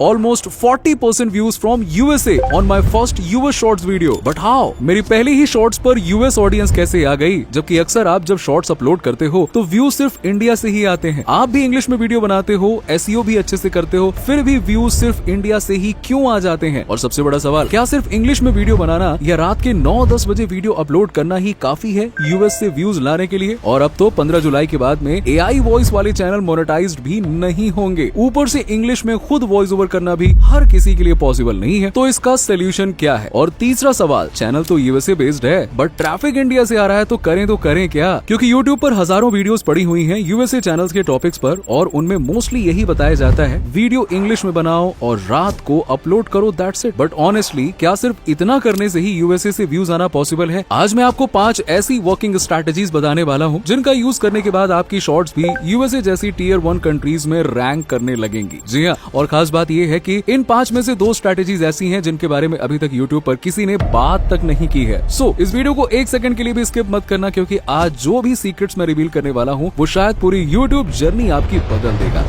Almost 40% views from USA on my first US Shorts video. But how? मेरी पहली ही shorts पर US audience कैसे आ गई? जबकि अक्सर आप जब शॉर्ट्स अपलोड करते हो तो व्यूज सिर्फ इंडिया से ही आते हैं। आप भी इंग्लिश में वीडियो बनाते हो, SEO भी अच्छे से करते हो, फिर भी व्यूज सिर्फ इंडिया से ही क्यों आ जाते हैं? और सबसे बड़ा सवाल, क्या सिर्फ इंग्लिश में वीडियो बनाना या रात के 9-10 बजे वीडियो अपलोड करना ही काफी है US से व्यूज लाने के लिए? और अब तो 15 जुलाई के बाद में AI वॉइस वाले चैनल मोनेटाइज्ड भी नहीं होंगे। ऊपर से इंग्लिश में खुद वॉइस ओवर करना भी हर किसी के लिए पॉसिबल नहीं है। तो इसका सोल्यूशन क्या है? और तीसरा सवाल, चैनल तो USA बेस्ड है बट ट्रैफिक इंडिया से आ रहा है तो करें क्या? क्योंकि YouTube पर हजारों वीडियोस पड़ी हुई हैं USA चैनल्स के टॉपिक्स पर और उनमें मोस्टली यही बताया जाता है वीडियो इंग्लिश में बनाओ और रात को अपलोड करो, दैट्स इट। बट ऑनेस्टली क्या सिर्फ इतना करने से ही USA से व्यूज आना पॉसिबल है? आज मैं आपको 5 ऐसी वर्किंग स्ट्रैटेजीज बताने वाला हूँ जिनका यूज करने के बाद आपकी शॉर्ट्स भी USA जैसी Tier 1 कंट्रीज में रैंक करने लगेंगी। जी हाँ, और खास बात यह है कि इन 5 में से 2 स्ट्रैटेजीज ऐसी हैं जिनके बारे में अभी तक YouTube पर किसी ने बात तक नहीं की है। सो इस वीडियो को 1 सेकंड के लिए भी स्किप मत करना, क्योंकि आज जो भी सीक्रेट्स मैं रिवील करने वाला हूँ वो शायद पूरी YouTube जर्नी आपकी बदल देगा।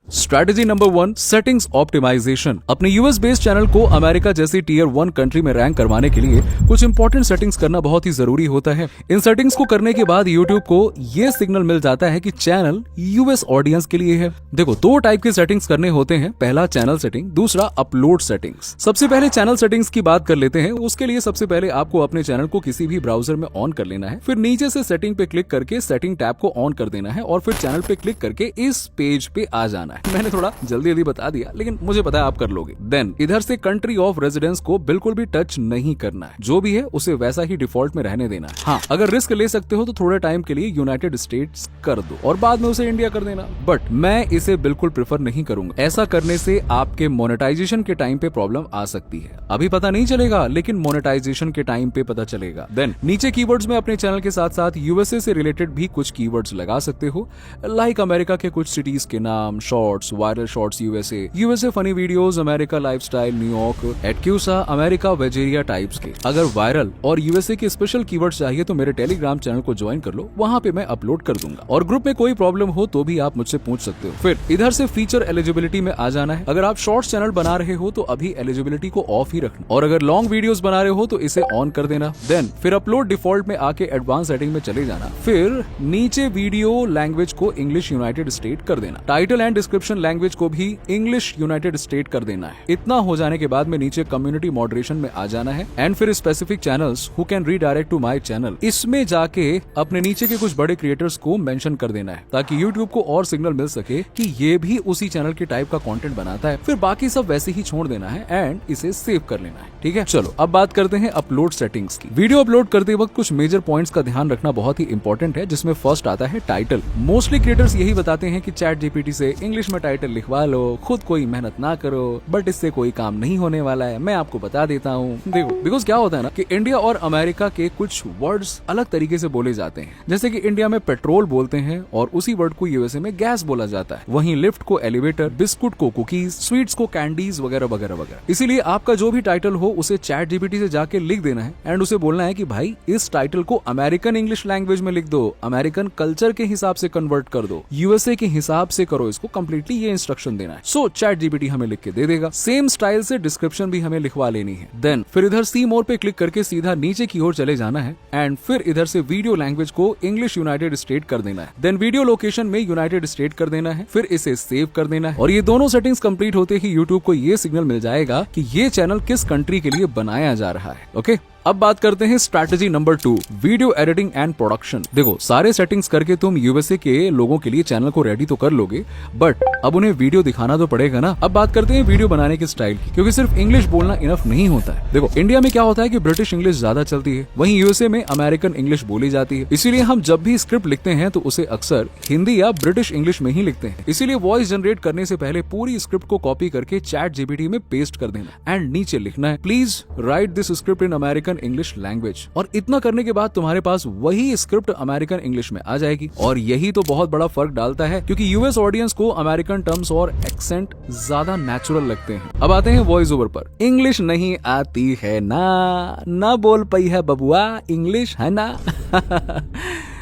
Strategy number 1, settings optimisation. अपने यूएस बेस्ड चैनल को अमेरिका जैसी Tier 1 कंट्री में रैंक करवाने के लिए कुछ इंपॉर्टेंट सेटिंग्स करना बहुत ही जरूरी होता है। इन सेटिंग्स को करने के बाद YouTube को ये सिग्नल मिल जाता है कि चैनल यूएस ऑडियंस के लिए है। देखो, 2 टाइप के सेटिंग्स करने होते हैं, पहला चैनल सेटिंग, दूसरा अपलोड सेटिंग्स। सबसे पहले चैनल सेटिंग्स की बात कर लेते हैं। उसके लिए सबसे पहले आपको अपने चैनल को किसी भी ब्राउजर में ऑन कर लेना है, फिर नीचे से सेटिंग पे क्लिक करके सेटिंग टैब को ऑन कर देना है और फिर चैनल पे क्लिक करके इस पेज पे आ जाना है। मैंने थोड़ा जल्दी बता दिया, लेकिन मुझे पता है आप कर लोगे। देन इधर से कंट्री ऑफ रेजिडेंस को बिल्कुल भी टच नहीं करना है, जो भी है उसे वैसा ही डिफॉल्ट में रहने देना है। हाँ, अगर रिस्क ले सकते हो तो थोड़े टाइम के लिए यूनाइटेड स्टेट्स कर दो और बाद में उसे इंडिया कर देना, बट मैं इसे बिल्कुल प्रेफर नहीं करूंगा। ऐसा करने से आपके मोनेटाइजेशन के टाइम पे प्रॉब्लम आ सकती है। अभी पता नहीं चलेगा, लेकिन मोनेटाइजेशन के टाइम पे पता चलेगा। देन नीचे कीवर्ड्स में अपने चैनल के साथ साथ यूएसए से रिलेटेड भी कुछ कीवर्ड्स लगा सकते हो, लाइक अमेरिका के कुछ सिटीज के नाम, shorts, viral shorts USA funny videos, America lifestyle, New York, एटक्यूसा, अमेरिका वेजेरिया टाइप्स के। अगर वायरल और यूएसए के स्पेशल कीवर्ड्स चाहिए तो मेरे टेलीग्राम चैनल को ज्वाइन कर लो, वहां पे मैं अपलोड कर दूंगा। और ग्रुप में कोई प्रॉब्लम हो तो भी आप मुझसे पूछ सकते हो। फिर इधर से फीचर एलिजिबिलिटी में आ जाना है। अगर आप शॉर्ट्स चैनल बना रहे हो तो अभी एलिजिबिलिटी को ऑफ ही रखना, और अगर लॉन्ग वीडियोस बना रहे हो तो इसे ऑन कर देना। देन फिर अपलोड डिफॉल्ट में आके एडवांस सेटिंग में चले जाना। फिर नीचे वीडियो लैंग्वेज को इंग्लिश यूनाइटेड स्टेट कर देना। टाइटल एंड डिस्क्रिप्शन लैंग्वेज को भी इंग्लिश यूनाइटेड स्टेट कर देना है। इतना हो जाने के बाद में नीचे कम्युनिटी मॉडरेशन में आ जाना है एंड फिर specific channels who can redirect to my channel, इसमें जाके अपने नीचे के कुछ बड़े क्रिएटर्स को मेंशन कर देना है, ताकि यूट्यूब को और सिग्नल मिल सके कि ये भी उसी चैनल के टाइप का कंटेंट बनाता है। फिर बाकी सब वैसे ही छोड़ देना है एंड इसे सेव कर लेना है। ठीक है, चलो अब बात करते हैं अपलोड सेटिंग्स की। वीडियो अपलोड करते वक्त कुछ मेजर पॉइंट्स का ध्यान रखना बहुत ही इंपॉर्टेंट है, जिसमें फर्स्ट आता है टाइटल। मोस्टली क्रिएटर्स यही बताते हैं कि चैट जीपीटी से इंग्लिश में टाइटल लिखवा लो, खुद कोई मेहनत ना करो, बट इससे कोई काम नहीं होने वाला है। मैं आपको बता देता हूँ, देखो, बिकॉज क्या होता है ना कि इंडिया और अमेरिका के कुछ वर्ड्स अलग तरीके से बोले जाते हैं। जैसे कि इंडिया में पेट्रोल बोलते हैं और उसी वर्ड को यूएसए में गैस बोला जाता है। वहीं लिफ्ट को एलिवेटर, बिस्कुट को कुकीज, स्वीट्स को कैंडीज वगैरह वगैरह वगैरह। इसीलिए आपका जो भी टाइटल हो उसे चैट जीपीटी से जाके लिख देना है एंड उसे बोलना है कि भाई इस टाइटल को अमेरिकन इंग्लिश लैंग्वेज में लिख दो, अमेरिकन कल्चर के हिसाब से कन्वर्ट कर दो, यूएसए के हिसाब से करो इसको, कंप्लीटली ये इंस्ट्रक्शन देना है। सो चैट जीपीटी हमें लिख के दे देगा। सेम स्टाइल से डिस्क्रिप्शन भी हमें लिखवा लेनी है। देन फिर इधर सी मोर पे क्लिक करके सीधा नीचे की ओर चले जाना है एंड फिर इधर से वीडियो लैंग्वेज को इंग्लिश यूनाइटेड स्टेट कर देना है। देन वीडियो लोकेशन में यूनाइटेड स्टेट कर देना है, फिर इसे सेव कर देना है। और ये दोनों सेटिंग्स कंप्लीट होते ही यूट्यूब को ये सिग्नल मिल जाएगा कि ये चैनल किस कंट्री के लिए बनाया जा रहा है। ओके, अब बात करते हैं strategy number 2, video editing and production. देखो, सारे सेटिंग्स करके तुम यूएसए के लोगों के लिए चैनल को रेडी तो कर लोगे, बट अब उन्हें वीडियो दिखाना तो पड़ेगा ना। अब बात करते हैं वीडियो बनाने के स्टाइल की, क्योंकि सिर्फ इंग्लिश बोलना इनफ नहीं होता है। देखो, इंडिया में क्या होता है कि ब्रिटिश इंग्लिश ज्यादा चलती है, वहीं यूएसए में अमेरिकन इंग्लिश बोली जाती है। इसीलिए हम जब भी स्क्रिप्ट लिखते हैं तो उसे अक्सर हिंदी या ब्रिटिश इंग्लिश में ही लिखते हैं। इसीलिए वॉइस जनरेट करने से पहले पूरी स्क्रिप्ट को कॉपी करके चैट जीपीटी में पेस्ट कर देना एंड नीचे लिखना है, please right this script in American English language. और इतना करने के बाद तुम्हारे पास वही स्क्रिप्ट अमेरिकन इंग्लिश में आ जाएगी। और यही तो बहुत बड़ा फर्क डालता है, क्योंकि यूएस ऑडियंस को अमेरिकन टर्म्स और एक्सेंट ज्यादा नेचुरल लगते हैं। अब आते हैं वॉइस ओवर पर। इंग्लिश नहीं आती है ना बोल पाई है बबुआ, इंग्लिश है ना।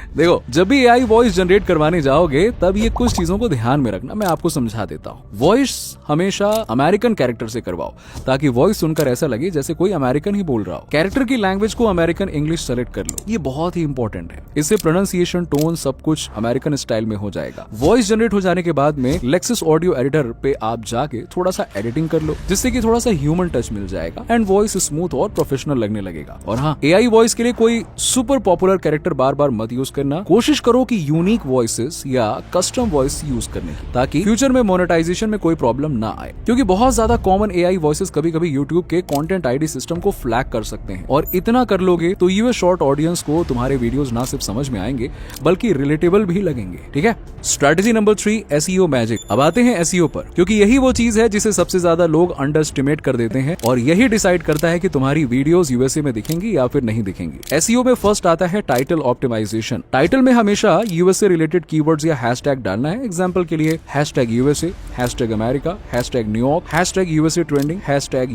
देखो, जब भी एआई वॉइस जनरेट करवाने जाओगे तब ये कुछ चीजों को ध्यान में रखना, मैं आपको समझा देता हूँ। वॉइस हमेशा अमेरिकन कैरेक्टर से करवाओ ताकि वॉइस सुनकर ऐसा लगे जैसे कोई अमेरिकन ही बोल रहा हो। कैरेक्टर की लैंग्वेज को अमेरिकन इंग्लिश सेलेक्ट कर लो, ये बहुत ही इंपॉर्टेंट है। इससे प्रोनाउंसिएशन, टोन सब कुछ अमेरिकन स्टाइल में हो जाएगा। वॉइस जनरेट हो जाने के बाद में लेक्सिस ऑडियो एडिटर पे आप जाके थोड़ा सा एडिटिंग कर लो, जिससे कि थोड़ा सा ह्यूमन टच मिल जाएगा एंड वॉइस स्मूथ और प्रोफेशनल लगने लगेगा। और हाँ, एआई वॉइस के लिए कोई सुपर पॉपुलर कैरेक्टर बार बार मत यूज करना। कोशिश करो कि यूनिक वॉइसेस या कस्टम वॉइस यूज करने की, ताकि फ्यूचर में मोनेटाइजेशन में कोई प्रॉब्लम ना आए, क्योंकि बहुत ज्यादा कॉमन एआई वॉइसेस कभी कभी यूट्यूब के कंटेंट आईडी सिस्टम को फ्लैग कर सकते हैं। और इतना कर लोगे तो यूएस शॉर्ट ऑडियंस को तुम्हारे वीडियोस ना सिर्फ समझ में आएंगे बल्कि रिलेटेबल भी लगेंगे। ठीक है। Strategy number 3, SEO magic. अब आते हैं एसईओ पर, क्योंकि यही वो चीज है जिसे सबसे ज्यादा लोग अंडर एस्टिमेट कर देते हैं और यही डिसाइड करता है कि तुम्हारी वीडियोस यूएसए में दिखेंगी या फिर नहीं दिखेंगी। एसईओ में फर्स्ट आता है टाइटल ऑप्टिमाइजेशन। टाइटल में हमेशा यूएसए रिलेटेड कीवर्ड्स या हैशटैग डालना है। एग्जांपल के लिए #USA, #America, #NewYork, #USA trending,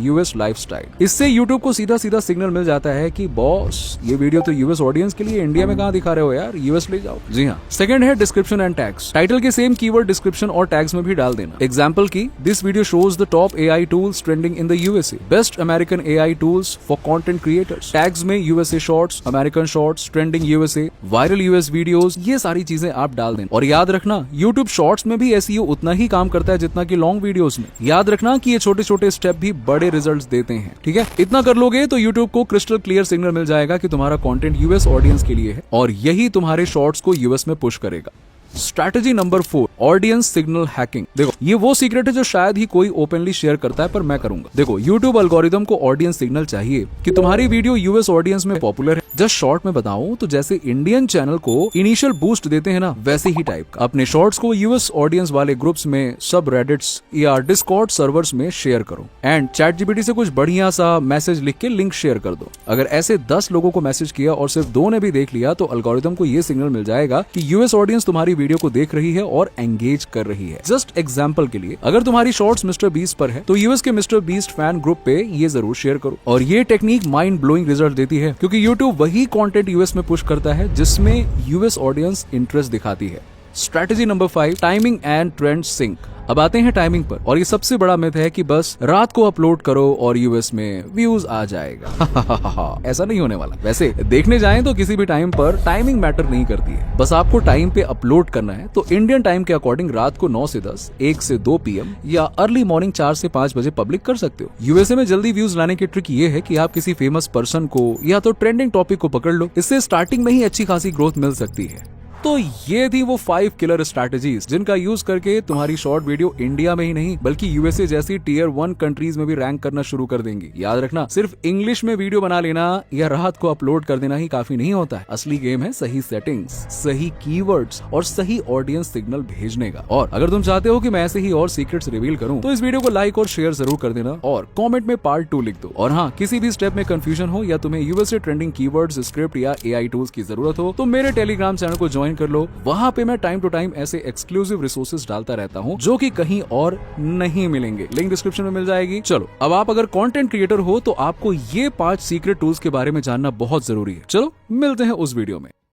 #US lifestyle. इससे यूट्यूब को सीधा सीधा सिग्नल मिल जाता है कि बॉस ये वीडियो तो यूएस ऑडियंस के लिए, इंडिया में कहाँ दिखा रहे हो यार, यूएस ले जाओ। जी हाँ। सेकंड है डिस्क्रिप्शन एंड टैग्स। टाइटल के सेम कीवर्ड डिस्क्रिप्शन और टैग्स में भी डाल देना। एग्जांपल की, this video shows the top AI tools trending in the USA, best American AI tools for content creators. Tags में USA shorts, American shorts, trending USA, viral US videos, ये सारी चीजें आप डाल देना। और याद रखना, यूट्यूब शॉर्ट्स में भी एसईओ उतना ही काम करता है जितना कि लॉन्ग वीडियोस में। याद रखना कि ये छोटे छोटे स्टेप भी बड़े रिजल्ट्स देते हैं। ठीक है। इतना कर लोगे तो यूट्यूब को क्रिस्टल क्लियर सिग्नल मिल जाएगा कि तुम्हारा कंटेंट यूएस ऑडियंस के लिए है और यही तुम्हारे शॉर्ट्स को यूएस में पुश करेगा। Strategy number 4, audience signal hacking. देखो, ये वो सीक्रेट है जो शायद ही कोई ओपनली शेयर करता है, पर मैं करूंगा। देखो, YouTube एल्गोरिदम को ऑडियंस सिग्नल चाहिए कि तुम्हारी वीडियो यूएस ऑडियंस में पॉपुलर है। जस्ट शॉर्ट में बताऊं तो जैसे इंडियन चैनल को इनिशियल बूस्ट देते हैं ना, वैसे ही टाइप का अपने शॉर्ट्स को यूएस ऑडियंस वाले ग्रुप्स में, सब रेडिट्स या डिस्कॉर्ड सर्वर्स में शेयर करो एंड ChatGPT से कुछ बढ़िया सा मैसेज लिख के लिंक शेयर कर दो। अगर ऐसे 10 लोगों को मैसेज किया और सिर्फ 2 ने भी देख लिया तो एल्गोरिदम को ये सिग्नल मिल जाएगा कि यूएस ऑडियंस तुम्हारी वीडियो को देख रही है और एंगेज कर रही है। जस्ट एग्जांपल के लिए, अगर तुम्हारी शॉर्ट्स मिस्टर बीस्ट पर है तो यूएस के मिस्टर बीस्ट फैन ग्रुप पे ये जरूर शेयर करो। और ये टेक्निक माइंड ब्लोइंग रिजल्ट देती है, क्योंकि यूट्यूब वही कंटेंट यूएस में पुश करता है जिसमें यूएस ऑडियंस इंटरेस्ट दिखाती है। Strategy number 5, timing and trend sync. अब आते हैं टाइमिंग पर, और ये सबसे बड़ा मिथ है कि बस रात को अपलोड करो और यूएस में व्यूज आ जाएगा। ऐसा नहीं होने वाला। वैसे देखने जाएं तो किसी भी टाइम पर टाइमिंग मैटर नहीं करती है, बस आपको टाइम पे अपलोड करना है। तो इंडियन टाइम के अकॉर्डिंग रात को 9 से 10, 1 से 2 PM या अर्ली मॉर्निंग 4 से 5 बजे पब्लिक कर सकते हो। यूएसए में जल्दी व्यूज लाने की ट्रिक ये है कि आप किसी फेमस पर्सन को या तो ट्रेंडिंग टॉपिक को पकड़ लो, इससे स्टार्टिंग में ही अच्छी खासी ग्रोथ मिल सकती है। तो ये थी वो 5 किलर स्ट्रैटेजीज जिनका यूज करके तुम्हारी शॉर्ट वीडियो इंडिया में ही नहीं बल्कि यूएसए जैसी Tier 1 कंट्रीज में भी रैंक करना शुरू कर देंगी। याद रखना, सिर्फ इंग्लिश में वीडियो बना लेना या रात को अपलोड कर देना ही काफी नहीं होता है। असली गेम है सही सेटिंग्स, सही कीवर्ड्स और सही ऑडियंस सिग्नल भेजने का। और अगर तुम चाहते हो कि मैं ऐसे ही और सीक्रेट्स रिवील करूं तो इस वीडियो को लाइक और शेयर जरूर कर देना और कॉमेंट में पार्ट 2 लिख दो। और हाँ, किसी भी स्टेप में कंफ्यूजन हो या तुम्हें यूएसए ट्रेंडिंग कीवर्ड्स, स्क्रिप्ट या एआई टूल्स की जरूरत हो तो मेरे टेलीग्राम चैनल को ज्वाइन कर लो। वहां पे मैं टाइम टू टाइम ऐसे एक्सक्लूसिव रिसोर्सेज डालता रहता हूं जो कि कहीं और नहीं मिलेंगे। लिंक डिस्क्रिप्शन में मिल जाएगी। चलो, अब आप अगर कंटेंट क्रिएटर हो तो आपको ये 5 सीक्रेट टूल्स के बारे में जानना बहुत जरूरी है। चलो मिलते हैं उस वीडियो में।